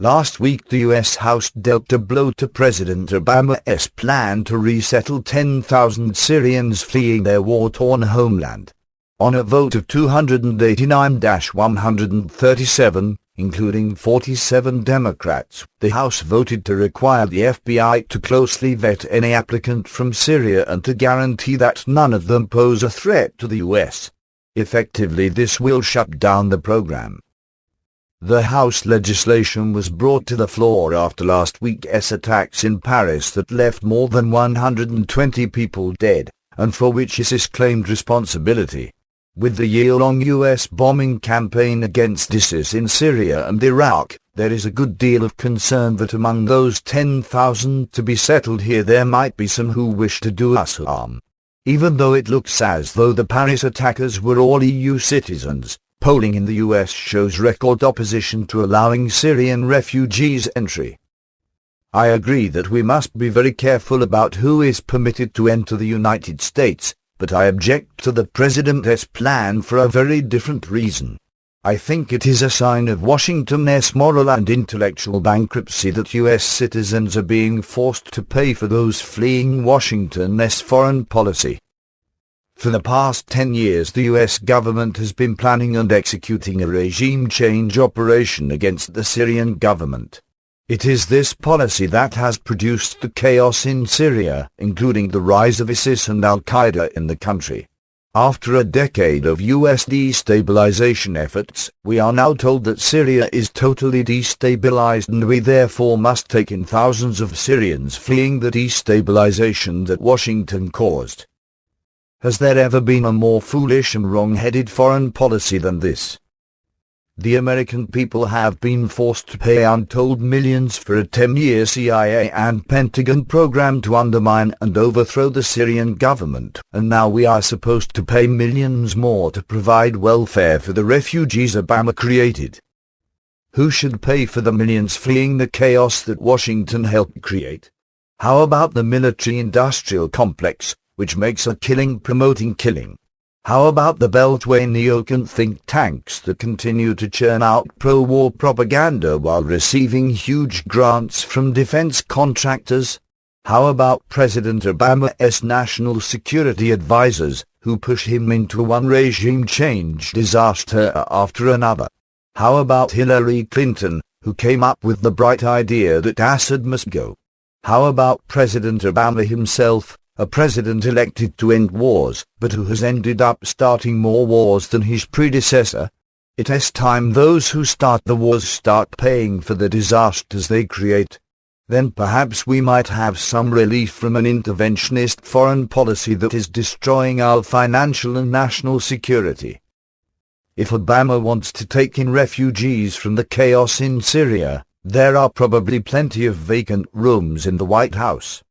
Last week the US House dealt a blow to President Obama's plan to resettle 10,000 Syrians fleeing their war-torn homeland. On a vote of 289-137, including 47 Democrats, the House voted to require the FBI to closely vet any applicant from Syria and to guarantee that none of them pose a threat to the US. Effectively, this will shut down the program. The House legislation was brought to the floor after last week's attacks in Paris that left more than 120 people dead, and for which ISIS claimed responsibility. With the year-long US bombing campaign against ISIS in Syria and Iraq, there is a good deal of concern that among those 10,000 to be settled here there might be some who wish to do us harm. Even though it looks as though the Paris attackers were all EU citizens, polling in the US shows record opposition to allowing Syrian refugees entry. I agree that we must be very careful about who is permitted to enter the United States, but I object to the President's plan for a very different reason. I think it is a sign of Washington's moral and intellectual bankruptcy that US citizens are being forced to pay for those fleeing Washington's foreign policy. For the past 10 years the US government has been planning and executing a regime change operation against the Syrian government. It is this policy that has produced the chaos in Syria, including the rise of ISIS and Al-Qaeda in the country. After a decade of US destabilization efforts, we are now told that Syria is totally destabilized and we therefore must take in thousands of Syrians fleeing the destabilization that Washington caused. Has there ever been a more foolish and wrong-headed foreign policy than this? The American people have been forced to pay untold millions for a 10-year CIA and Pentagon program to undermine and overthrow the Syrian government, and now we are supposed to pay millions more to provide welfare for the refugees Obama created. Who should pay for the millions fleeing the chaos that Washington helped create? How about the military-industrial complex, which makes a killing promoting killing? How about the Beltway neocon think tanks that continue to churn out pro-war propaganda while receiving huge grants from defense contractors? How about President Obama's national security advisors, who push him into one regime change disaster after another? How about Hillary Clinton, who came up with the bright idea that Assad must go? How about President Obama himself, a president elected to end wars, but who has ended up starting more wars than his predecessor? It is time those who start the wars start paying for the disasters they create. Then perhaps we might have some relief from an interventionist foreign policy that is destroying our financial and national security. If Obama wants to take in refugees from the chaos in Syria, there are probably plenty of vacant rooms in the White House.